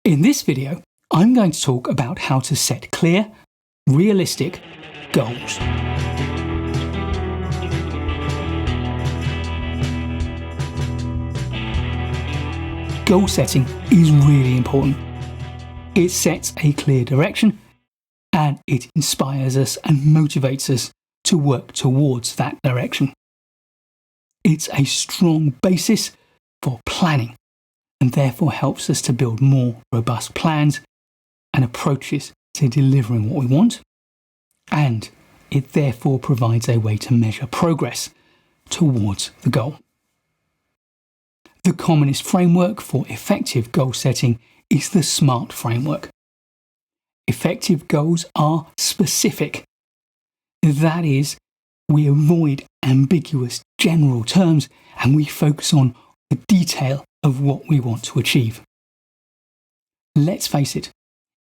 In this video, I'm going to talk about how to set clear, realistic goals. Goal setting is really important. It sets a clear direction and it inspires us and motivates us to work towards that direction. It's a strong basis for planning and therefore helps us to build more robust plans and approaches to delivering what we want, and it therefore provides a way to measure progress towards the goal. The commonest framework for effective goal setting is the SMART framework. Effective goals are specific. That is, we avoid ambiguous general terms and we focus on the detail of what we want to achieve. Let's face it,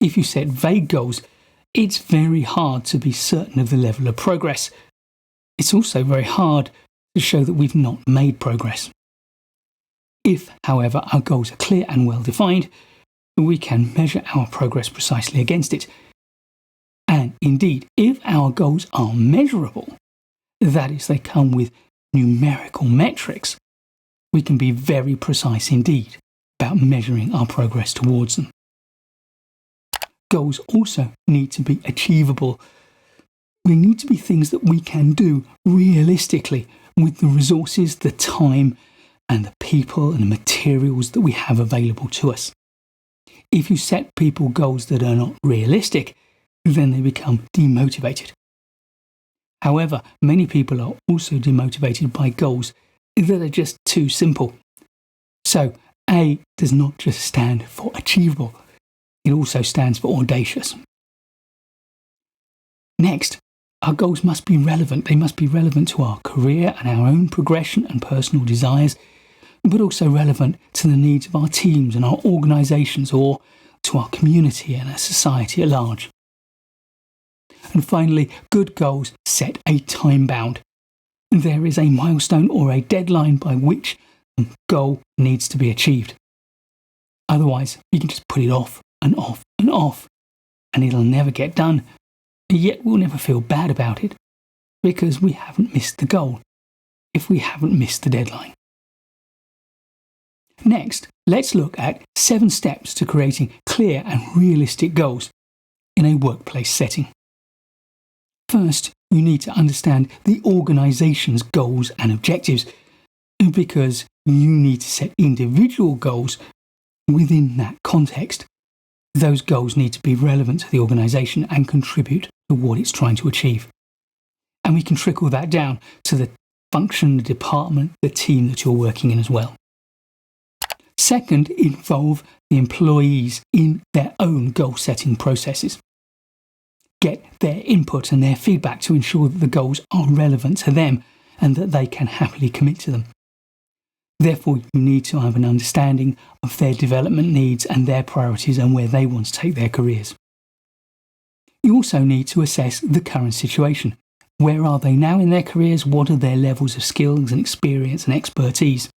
if you set vague goals, it's very hard to be certain of the level of progress. It's also very hard to show that we've not made progress. If, however, our goals are clear and well defined, we can measure our progress precisely against it. And indeed, if our goals are measurable, that is, they come with numerical metrics, we can be very precise indeed about measuring our progress towards them. Goals also need to be achievable. They need to be things that we can do realistically with the resources, the time, and the people and the materials that we have available to us. If you set people goals that are not realistic, then they become demotivated. However, many people are also demotivated by goals that are just too simple. So, A does not just stand for achievable, it also stands for audacious. Next, our goals must be relevant. They must be relevant to our career and our own progression and personal desires, but also relevant to the needs of our teams and our organisations or to our community and our society at large. And finally, good goals set a time bound. There is a milestone or a deadline by which the goal needs to be achieved. Otherwise, we can just put it off and off and off, and it'll never get done, yet we'll never feel bad about it because we haven't missed the goal if we haven't missed the deadline. Next, let's look at 7 steps to creating clear and realistic goals in a workplace setting. First, you need to understand the organisation's goals and objectives because you need to set individual goals within that context. Those goals need to be relevant to the organisation and contribute to what it's trying to achieve. And we can trickle that down to the function, the department, the team that you're working in as well. Second, involve the employees in their own goal-setting processes. Get their input and their feedback to ensure that the goals are relevant to them and that they can happily commit to them. Therefore, you need to have an understanding of their development needs and their priorities and where they want to take their careers. You also need to assess the current situation. Where are they now in their careers? What are their levels of skills and experience and expertise?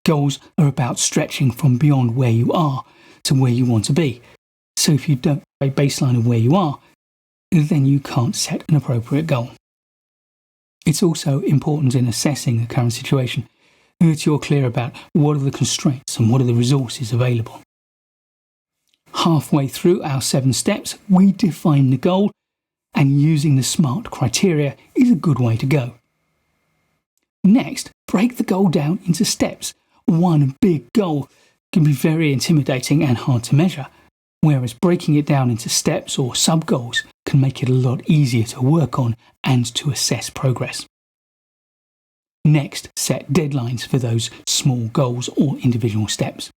Goals are about stretching from beyond where you are to where you want to be. So if you don't have a baseline of where you are, then you can't set an appropriate goal. It's also important in assessing the current situation that you're clear about what are the constraints and what are the resources available. Halfway through our 7 steps, we define the goal, and using the SMART criteria is a good way to go. Next, break the goal down into steps. One big goal can be very intimidating and hard to measure, whereas breaking it down into steps or sub-goals can make it a lot easier to work on and to assess progress. Next, set deadlines for those small goals or individual steps.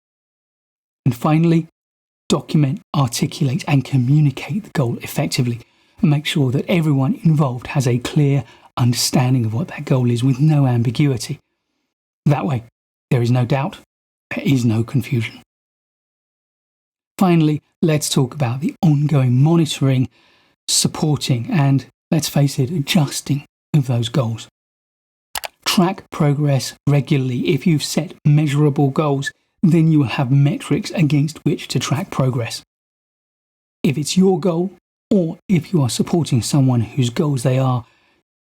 And finally, document, articulate and communicate the goal effectively and make sure that everyone involved has a clear understanding of what that goal is with no ambiguity. That way, there is no doubt, there is no confusion. Finally, let's talk about the ongoing monitoring, supporting and, let's face it, adjusting of those goals. Track progress regularly. If you've set measurable goals, then you will have metrics against which to track progress. If it's your goal, or if you are supporting someone whose goals they are,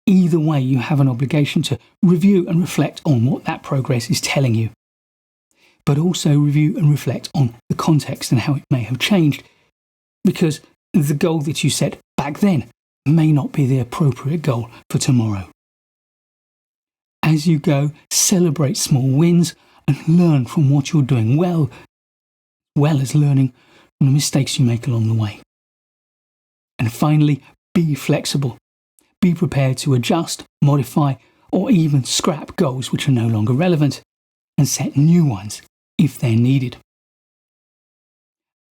either way you have an obligation to review and reflect on what that progress is telling you. But also review and reflect on the context and how it may have changed, because the goal that you set back then may not be the appropriate goal for tomorrow. As you go, celebrate small wins and learn from what you're doing well as learning from the mistakes you make along the way. And finally, be flexible. Be prepared to adjust, modify, or even scrap goals which are no longer relevant, and set new ones if they're needed.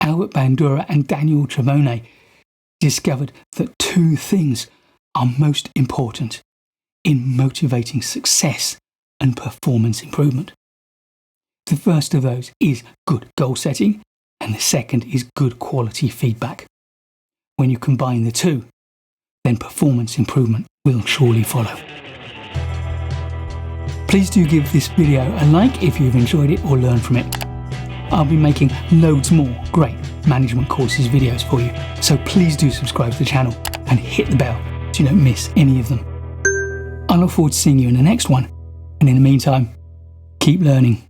Albert Bandura and Daniel Trebone discovered that two things are most important in motivating success and performance improvement. The first of those is good goal setting, and the second is good quality feedback. When you combine the two, then performance improvement will surely follow. Please do give this video a like if you've enjoyed it or learned from it. I'll be making loads more great management courses videos for you, so please do subscribe to the channel and hit the bell so you don't miss any of them. I look forward to seeing you in the next one, and in the meantime, keep learning.